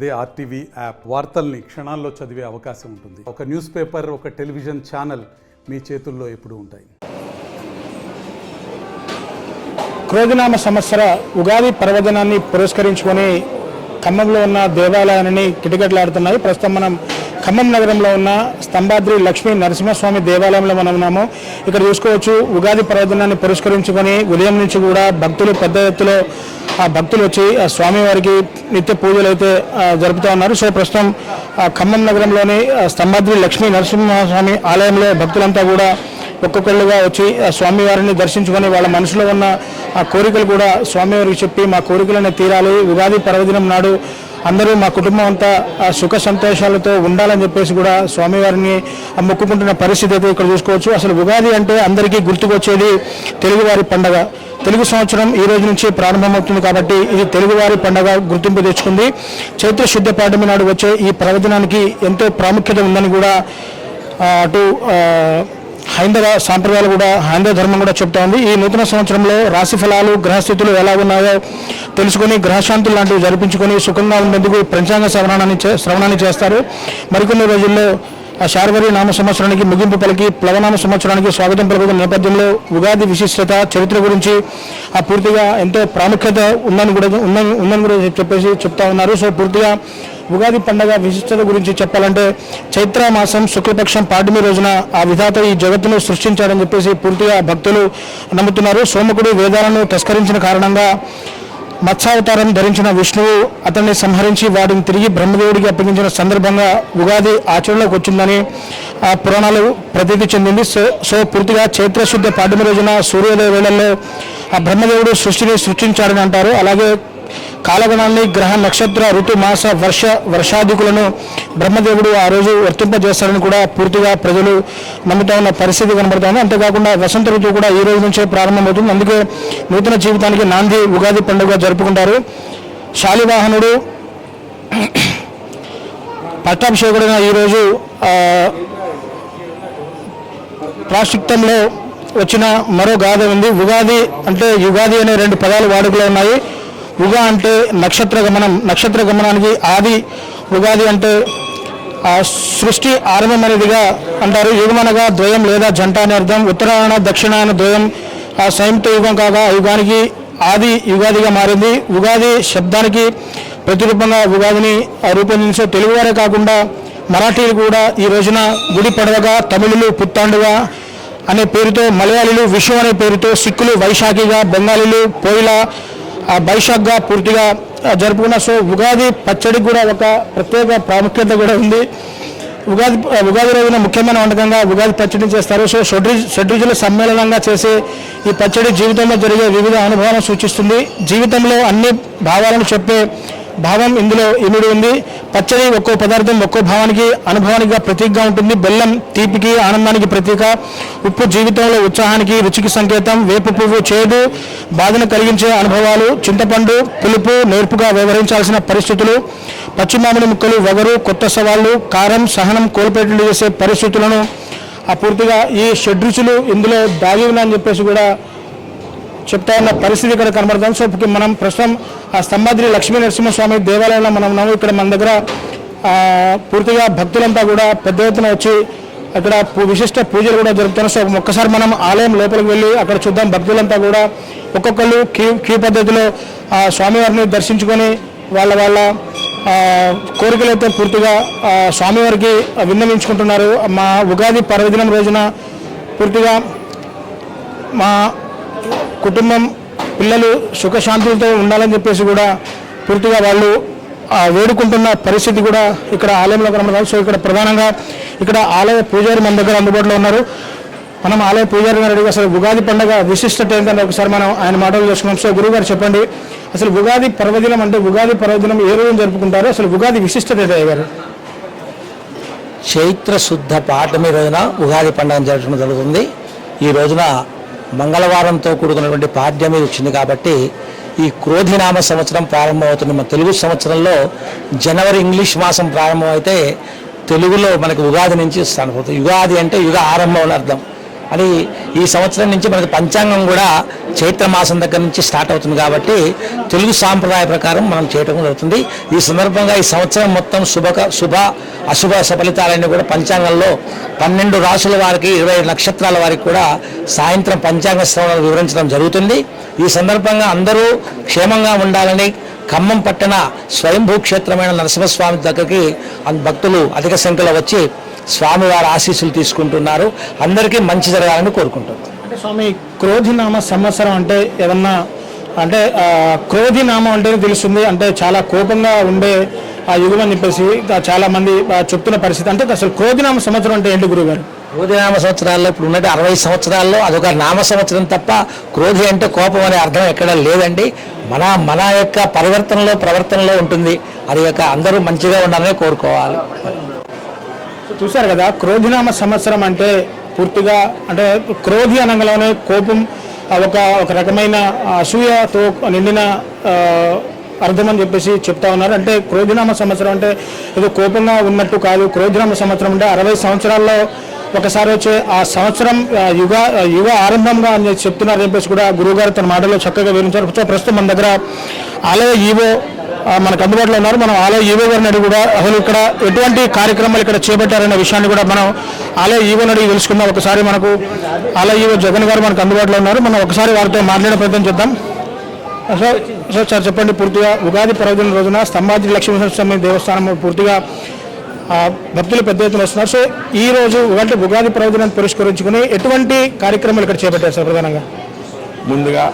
అదే RTV app వార్తల్ని క్షణాల్లో చదివే అవకాశం ఉంటుంది. ఒక న్యూస్ పేపర్, ఒక టెలివిజన్ ఛానల్ మీ చేతుల్లో ఎప్పుడూ ఉంటాయి. క్రోధినామ సంవత్సర ఉగాది పర్వదినాన్ని పురస్కరించుకొని ఖమ్మంలో ఉన్న దేవాలయాన్ని కిటకిటలాడుతున్నాయి. ప్రస్తుతం మనం ఖమ్మం నగరంలో ఉన్న స్తంభాద్రి లక్ష్మీ నరసింహస్వామి దేవాలయంలో మనం ఉన్నాము. ఇక్కడ చూసుకోవచ్చు, ఉగాది పర్వదినాన్ని పురస్కరించుకొని ఉదయం నుంచి కూడా భక్తులు పెద్ద ఎత్తులో భక్తులు వచ్చి స్వామివారికి నిత్య పూజలు అయితే జరుపుతూ ఉన్నారు. సో ప్రస్తుతం ఖమ్మం నగరంలోని స్తంభాద్రి లక్ష్మీ నరసింహస్వామి ఆలయంలో భక్తులంతా కూడా ఒక్కొక్కళ్ళుగా వచ్చి స్వామివారిని దర్శించుకొని వాళ్ళ మనసులో ఉన్న కోరికలు కూడా స్వామివారికి చెప్పి మా కోరికలనే తీరాలి, ఉగాది పర్వదినం నాడు అందరూ మా కుటుంబం అంతా సుఖ సంతోషాలతో ఉండాలని చెప్పేసి కూడా స్వామివారిని మొక్కుకుంటున్న పరిస్థితి అయితే ఇక్కడ చూసుకోవచ్చు. అసలు ఉగాది అంటే అందరికీ గుర్తుకొచ్చేది తెలుగువారి పండగ. తెలుగు సంవత్సరం ఈ రోజు నుంచి ప్రారంభమవుతుంది కాబట్టి ఇది తెలుగువారి పండగ గుర్తింపు తెచ్చుకుంది. చైత్ర శుద్ధ పాడ్యమి నాడు వచ్చే ఈ పర్వదినానికి ఎంతో ప్రాముఖ్యత ఉందని కూడా అటు హైందవ సాంప్రదాయాలు కూడా, హైందవ ధర్మం కూడా చెప్తా ఉంది. ఈ నూతన సంవత్సరంలో రాశి ఫలాలు, గ్రహస్థితులు ఎలా ఉన్నాయో తెలుసుకొని గ్రహశాంతులు లాంటివి జరిపించుకొని సుఖంగా ఉండేందుకు పంచాంగ శ్రవణాన్ని చేస్తారు. మరికొన్ని రోజుల్లో శార్వరి నామ సంవత్సరానికి ముగింపు పలికి ప్లవనామ సంవత్సరానికి స్వాగతం పలుకుతున్న నేపథ్యంలో ఉగాది విశిష్టత, చరిత్ర గురించి పూర్తిగా ఎంతో ప్రాముఖ్యత ఉందని కూడా చెప్పేసి చెప్తా ఉన్నారు. సో పూర్తిగా ఉగాది పండుగ విశిష్టత గురించి చెప్పాలంటే చైత్ర మాసం శుక్లపక్షం పాడ్యమి రోజున ఆ విధాత ఈ జగత్తును సృష్టించాడని చెప్పేసి పూర్తిగా భక్తులు నమ్ముతున్నారు. సోమకుడు వేదాలను తస్కరించిన కారణంగా మత్స్యావతారం ధరించిన విష్ణువు అతన్ని సంహరించి వాటిని తిరిగి బ్రహ్మదేవుడికి అప్పగించిన సందర్భంగా ఉగాది ఆచరణలోకి వచ్చిందని ఆ పురాణాలు ప్రతీతి చెందింది. సో పూర్తిగా చైత్ర శుద్ధ పాడ్యమి రోజున సూర్యోదయ వేళల్లో ఆ బ్రహ్మదేవుడు సృష్టిని సృష్టించాడని అంటారు. అలాగే కాలగణాన్ని, గ్రహ, నక్షత్ర, ఋతు, మాస, వర్షాదికులను బ్రహ్మదేవుడు ఆ రోజు వర్తింపజేస్తారని కూడా పూర్తిగా ప్రజలు నమ్ముతా ఉన్న పరిస్థితి కనబడుతోంది. అంతేకాకుండా వసంత ఋతువు కూడా ఈ రోజు నుంచే ప్రారంభమవుతుంది. అందుకే నూతన జీవితానికి నాంది ఉగాది పండుగ జరుపుకుంటారు. శాలివాహనుడు పట్టాభిషేకుడైన ఈరోజు ప్రాశ్చిత్యంలో వచ్చిన మరో గాథ ఉంది. ఉగాది అంటే యుగాది అనే రెండు పదాలు వాడుకలో ఉన్నాయి. ఉగా అంటే నక్షత్ర గమనం, నక్షత్ర గమనానికి ఆది. ఉగాది అంటే సృష్టి ఆరంభం అనేదిగా అంటారు. యుగమనగా ద్వయం లేదా జంట అనే అర్థం. ఉత్తరాయణ దక్షిణాయన ద్వయం సంయుక్త యుగం కాగా యుగానికి ఆది యుగాదిగా మారింది. ఉగాది శబ్దానికి ప్రతిరూపంగా ఉగాదిని రూపొందించే తెలుగువారే కాకుండా మరాఠీలు కూడా ఈ రోజున గుడి పడవగా, తమిళులు పుత్తాండుగా అనే పేరుతో, మలయాళీలు విషు అనే పేరుతో, సిక్కులు వైశాఖిగా, బెంగాలీలు పోయిలా బైశాఖ్గా పూర్తిగా జరుపుకున్న. సో ఉగాది పచ్చడికి కూడా ఒక ప్రత్యేక ప్రాముఖ్యత కూడా ఉంది. ఉగాది రోజున ముఖ్యమైన వంటకంగా ఉగాది పచ్చడిని చేస్తారు. సో షడ్రుచుల సమ్మేళనంగా చేసే ఈ పచ్చడి జీవితంలో జరిగే వివిధ అనుభవాలను సూచిస్తుంది. జీవితంలో అన్ని భావాలను చెప్పే భావం ఇందులో ఇమిడి ఉంది. పచ్చడి ఒక్కో పదార్థం ఒక్కో భావానికి, అనుభవానికి ప్రతీకగా ఉంటుంది. బెల్లం తీపికి, ఆనందానికి ప్రతీక. ఉప్పు జీవితంలో ఉత్సాహానికి, రుచికి సంకేతం. వేపు పువ్వు చేదు, బాధను కలిగించే అనుభవాలు. చింతపండు పులుపు, నేర్పుగా వ్యవహరించాల్సిన పరిస్థితులు. పచ్చిమామిడి ముక్కలు వగరు, కొత్త సవాళ్లు. కారం సహనం కోల్పోయేట్లు చేసే పరిస్థితులను పూర్తిగా ఈ షడ్రుచులు ఇందులో దాగి ఉన్నాయని చెప్పేసి కూడా చెప్తా ఉన్న పరిస్థితి ఇక్కడ కనబడుతుంది. సో మనం ప్రస్తుతం ఆ స్తంభాద్రి లక్ష్మీ నరసింహస్వామి దేవాలయంలో మనం ఉన్నాము. ఇక్కడ మన దగ్గర పూర్తిగా భక్తులంతా కూడా పెద్ద ఎత్తున వచ్చి అక్కడ విశిష్ట పూజలు కూడా జరుగుతున్నాయి. సో ఒక్కసారి మనం ఆలయం లోపలికి వెళ్ళి అక్కడ చూద్దాం. భక్తులంతా కూడా ఒక్కొక్కళ్ళు క్యూ పద్ధతిలో స్వామివారిని దర్శించుకొని వాళ్ళ కోరికలైతే పూర్తిగా స్వామివారికి విన్నవించుకుంటున్నారు. మా ఉగాది పర్వదినం రోజున పూర్తిగా మా కుటుంబం, పిల్లలు సుఖశాంతులతో ఉండాలని చెప్పేసి కూడా పూర్తిగా వాళ్ళు వేడుకుంటున్న పరిస్థితి కూడా ఇక్కడ ఆలయంలో కనబడతారు. సో ఇక్కడ ప్రధానంగా ఇక్కడ ఆలయ పూజారి మన దగ్గర అందుబాటులో ఉన్నారు. మనం ఆలయ పూజారి గారు అడిగి అసలు ఉగాది పండుగ విశిష్టత ఏంటంటే ఒకసారి మనం ఆయన మాటలు చేసుకున్నాం. సో గురువు గారు చెప్పండి, అసలు ఉగాది పర్వదినం అంటే ఉగాది పర్వదినం ఏ రోజు జరుపుకుంటారు, అసలు ఉగాది విశిష్టత ఏంటి గారు? చైత్ర శుద్ధ పాడ్యమి రోజున ఉగాది పండుగ జరగడం జరుగుతుంది. ఈ రోజున మంగళవారంతో కూడుకున్నటువంటి పాడ్యమి వచ్చింది కాబట్టి ఈ క్రోధినామ సంవత్సరం ప్రారంభమవుతుంది. మన తెలుగు సంవత్సరంలో జనవరి ఇంగ్లీష్ మాసం ప్రారంభమైతే తెలుగులో మనకి ఉగాది నుంచి స్థానపోతుంది. యుగాది అంటే యుగ ఆరంభం అని అర్థం. అని ఈ సంవత్సరం నుంచి మనకి పంచాంగం కూడా చైత్ర మాసం దగ్గర నుంచి స్టార్ట్ అవుతుంది కాబట్టి తెలుగు సాంప్రదాయ ప్రకారం మనం చేయటం జరుగుతుంది. ఈ సందర్భంగా ఈ సంవత్సరం మొత్తం శుభ అశుభ ఫలితాలన్నీ కూడా పంచాంగంలో 12 రాసుల వారికి 20 నక్షత్రాల వారికి కూడా సాయంత్రం పంచాంగ శ్రవణాలు వివరించడం జరుగుతుంది. ఈ సందర్భంగా అందరూ క్షేమంగా ఉండాలని ఖమ్మం పట్టణ స్వయంభూ క్షేత్రమైన నరసింహస్వామి దగ్గరికి భక్తులు అధిక సంఖ్యలో వచ్చి స్వామివారి ఆశీస్సులు తీసుకుంటున్నారు. అందరికీ మంచి జరగాలని కోరుకుంటున్నారు. అంటే స్వామి క్రోధినామ సంవత్సరం అంటే ఏదన్నా అంటే క్రోధినామం అంటే తెలుస్తుంది, అంటే చాలా కోపంగా ఉండే ఆ యుగం అని చెప్పేసి చాలా మంది చెప్తున్న పరిస్థితి. అంటే అసలు క్రోధినామ సంవత్సరం అంటే ఏంటి గురుగారు? క్రోధినామ సంవత్సరాల్లో ఇప్పుడు ఉన్నది 60 సంవత్సరాల్లో అదొక నామ సంవత్సరం తప్ప క్రోధి అంటే కోపం అనే అర్థం ఎక్కడ లేదండి. మన యొక్క ప్రవర్తనలో ఉంటుంది. అది యొక్క అందరూ మంచిగా ఉండాలని కోరుకోవాలి. చూశారు కదా, క్రోధినామ సంవత్సరం అంటే పూర్తిగా అంటే క్రోధి అనగానే కోపం, ఒక రకమైన అసూయతో నిండిన అర్థం అని చెప్పేసి చెప్తా ఉన్నారు. అంటే క్రోధినామ సంవత్సరం అంటే ఏదో కోపంగా ఉన్నట్టు కాదు. క్రోధినామ సంవత్సరం అంటే 60 సంవత్సరాల్లో ఒకసారి వచ్చే ఆ సంవత్సరం యుగ ఆరంభంగా అని చెప్తున్నారు చెప్పేసి కూడా గురువుగారు తన మాటలో చక్కగా వివరించారు. సో ప్రస్తుతం మన దగ్గర ఆలయ ఈవో మనకు అందుబాటులో ఉన్నారు. మనం ఆలయ ఈవో గారిని అడిగి కూడా అసలు ఇక్కడ ఎటువంటి కార్యక్రమాలు ఇక్కడ చేపట్టారనే విషయాన్ని కూడా మనం ఆలయ ఈవోని అడిగి తెలుసుకుందాం. ఒకసారి మనకు ఆలయ ఈవో జగన్ గారు మనకు అందుబాటులో ఉన్నారు. మనం ఒకసారి వారితో మాట్లాడే ప్రయత్నం చేద్దాం. సార్ చెప్పండి, పూర్తిగా ఉగాది పర్వదిన రోజున స్తంభాద్రి లక్ష్మీనరసింహస్వామి దేవస్థానం పూర్తిగా భక్తులు పెద్ద ఎత్తున వస్తున్నారు. సో ఈ రోజు ఉగాది పర్వదినాన్ని పురస్కరించుకుని ఎటువంటి కార్యక్రమాలు ఇక్కడ చేపట్టారు సార్? ప్రధానంగా ముందుగా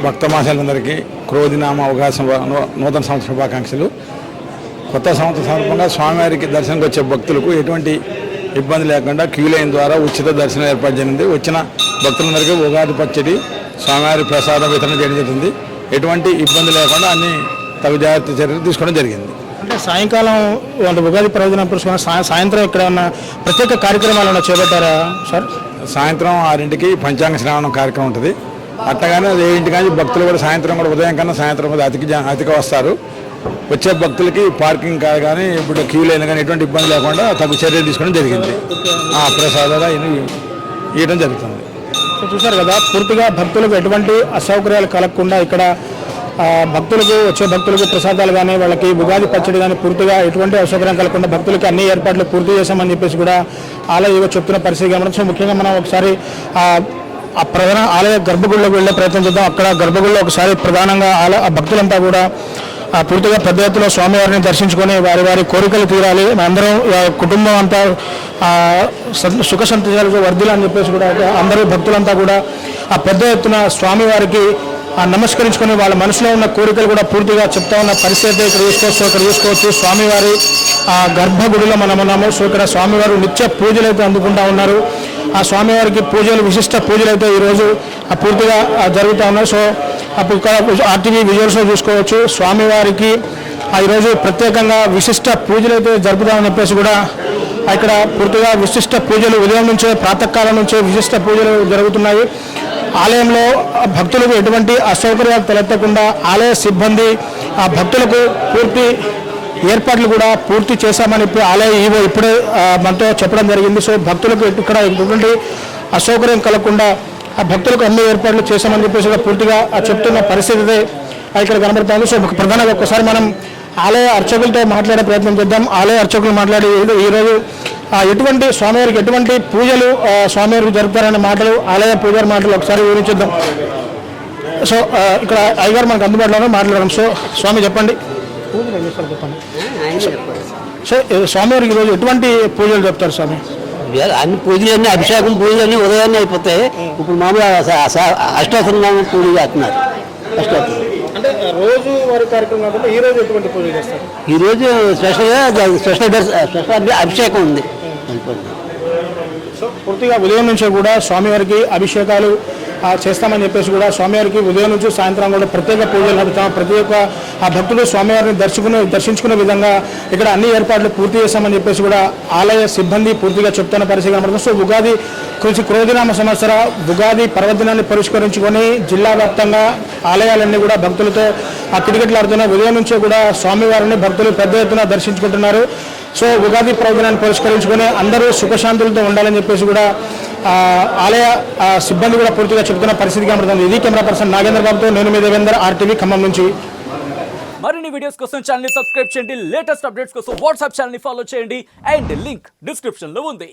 భక్త మాసాలందరికీ క్రోధినామ అవకాశం నూతన సంవత్సర శుభాకాంక్షలు. కొత్త సంవత్సరం సందర్భంగా స్వామివారికి దర్శనంకి వచ్చే భక్తులకు ఎటువంటి ఇబ్బంది లేకుండా క్యూ లైన్ ద్వారా ఉచిత దర్శనం ఏర్పాటు జరిగింది. వచ్చిన భక్తులందరికీ ఉగాది పచ్చడి స్వామివారి ప్రసాదం వితరణ చేయడం జరిగింది. ఎటువంటి ఇబ్బంది లేకుండా అన్ని తగు జాగ్రత్త చర్యలు తీసుకోవడం జరిగింది. అంటే సాయంకాలం అంటే ఉగాది పర్వదినం పురస్కరించుకుని సాయంత్రం ఇక్కడ ఉన్న ప్రత్యేక కార్యక్రమాలు చేపట్టారా సార్? సాయంత్రం 6ంటికి పంచాంగ శ్రావణం కార్యక్రమం ఉంటుంది. అట్టగానే అది 7ంటి కానీ భక్తులు కూడా సాయంత్రం కూడా ఉదయం కన్నా సాయంత్రం అతిగా వస్తారు. వచ్చే భక్తులకి పార్కింగ్ కానీ ఇప్పుడు క్యూ లైన్ కానీ ఎటువంటి ఇబ్బంది లేకుండా తగు చర్యలు తీసుకోవడం జరిగింది. ప్రసాదాలు ఇవ్వడం జరుగుతుంది. చూశారు కదా, పూర్తిగా భక్తులకు ఎటువంటి అసౌకర్యాలు కలగకుండా ఇక్కడ వచ్చే భక్తులకు ప్రసాదాలు కానీ వాళ్ళకి ఉగాది పచ్చడి కానీ పూర్తిగా ఎటువంటి అసౌకర్యం కలగకుండా భక్తులకి అన్ని ఏర్పాట్లు పూర్తి చేశామని చెప్పేసి కూడా ఆలయ చెప్తున్న పరిస్థితి గమనించాం. ముఖ్యంగా మనం ఒకసారి ఆ ప్రధాన ఆలయ గర్భగుడిలోకి వెళ్ళే ప్రయత్నం చేద్దాం. అక్కడ గర్భగుడిలో ఒకసారి ప్రధానంగా భక్తులంతా కూడా పూర్తిగా పెద్ద ఎత్తులో స్వామివారిని దర్శించుకొని వారి కోరికలు తీరాలి, అందరం కుటుంబం అంతా సుఖ సంతోషాలకు వర్ధిల్లని చెప్పేసి కూడా అందరూ భక్తులంతా కూడా ఆ పెద్ద ఎత్తున స్వామివారికి నమస్కరించుకొని వాళ్ళ మనసులో ఉన్న కోరికలు కూడా పూర్తిగా చెప్తా ఉన్న పరిస్థితి ఇక్కడ చూసుకోవచ్చు. స్వామివారి గర్భగుడిలో మనం ఉన్నాము. సో ఇక్కడ స్వామివారు నిత్య పూజలు అయితే అందుకుంటా ఉన్నారు. ఆ స్వామివారికి విశిష్ట పూజలు అయితే ఈరోజు పూర్తిగా జరుగుతూ ఉన్నాయి. సో అప్పుడు ఇక్కడ ఆర్టీవీ విజువల్స్లో చూసుకోవచ్చు. స్వామివారికి ఈరోజు ప్రత్యేకంగా విశిష్ట పూజలు అయితే జరుపుతామని చెప్పేసి కూడా ఇక్కడ పూర్తిగా విశిష్ట పూజలు ఉదయం నుంచే ప్రాతకాలం నుంచే విశిష్ట పూజలు జరుగుతున్నాయి. ఆలయంలో భక్తులకు ఎటువంటి అసౌకర్యాలు తలెత్తకుండా ఆలయ సిబ్బంది ఆ భక్తులకు పూర్తి ఏర్పాట్లు కూడా పూర్తి చేశామని ఆలయ ఈవో ఇప్పుడే మనతో చెప్పడం జరిగింది. సో భక్తులకు ఇక్కడ ఎటువంటి అసౌకర్యం కలగకుండా ఆ భక్తులకు అన్ని ఏర్పాట్లు చేశామని చెప్పేసి పూర్తిగా చెప్తున్న పరిస్థితి ఇక్కడ కనబడుతుంది. సో ప్రధానంగా ఒక్కసారి మనం ఆలయ అర్చకులతో మాట్లాడే ప్రయత్నం చేద్దాం. ఆలయ అర్చకులు మాట్లాడి ఈరోజు ఎటువంటి స్వామివారికి ఎటువంటి పూజలు స్వామివారికి జరుపుతారనే మాటలు ఆలయ పూజారి మాటలు ఒకసారి వివరించేద్దాం. సో ఇక్కడ అయ్యగారు మనకు అందుబాటులోనే మాట్లాడడం. సో స్వామి చెప్పండి, పూజలు ఏం చేస్తారు చెప్పండి. సో స్వామివారికి ఈరోజు ఎటువంటి పూజలు చెప్తారు స్వామి? అన్ని పూజలన్నీ అభిషేకం పూజలన్నీ ఉదయాన్నే అయిపోతాయి. ఇప్పుడు మామూలుగా అష్టాసనామ పూజ చేస్తున్నారు. అష్టాసనం అంటే రోజు వారి కార్యక్రమం కాకుండా ఈ రోజు ఎటువంటి పూజ చేస్తారు? ఈరోజు స్పెషల్ అభిషేకం ఉంది. సో పూర్తిగా ఉదయం నుంచే కూడా స్వామివారికి అభిషేకాలు చేస్తామని చెప్పేసి కూడా స్వామివారికి ఉదయం నుంచి సాయంత్రం కూడా ప్రత్యేక పూజలు నడుపుతాం. ప్రతి ఒక్క భక్తులు స్వామివారిని దర్శించుకునే విధంగా ఇక్కడ అన్ని ఏర్పాట్లు పూర్తి చేస్తామని చెప్పేసి కూడా ఆలయ సిబ్బంది పూర్తిగా చెప్తున్న పరిస్థితి కనబడుతుంది. సో ఉగాది క్రోధినామ సంవత్సర ఉగాది పర్వదినాన్ని పురస్కరించుకొని జిల్లా వ్యాప్తంగా ఆలయాలన్నీ కూడా భక్తులతో కిటకిటలాడుతున్నాయి. ఉదయం నుంచే కూడా స్వామివారిని భక్తులు పెద్ద ఎత్తున దర్శించుకుంటున్నారు. సో ఉగాది పర్వదినాన్ని పురస్కరించుకొని అందరూ సుఖశాంతులతో ఉండాలని చెప్పేసి కూడా ఆలయ సిబ్బంది కూడా పూర్తిగా చెబుతున్న పరిస్థితి కనబడుతుంది. ఇది కెమెరా పర్సన్ నాగేంద్ర బాబుతో నేను మీ దేవేందర్, RTV ఖమ్మం నుంచి. మరిన్ని వీడియోస్ కోసం ఛానల్ ని సబ్స్క్రైబ్ చేయండి, లేటెస్ట్ అప్డేట్స్ కోసం వాట్సాప్ ఛానల్ ని ఫాలో చేయండి అండ్ లింక్ డిస్క్రిప్షన్ లో ఉంది.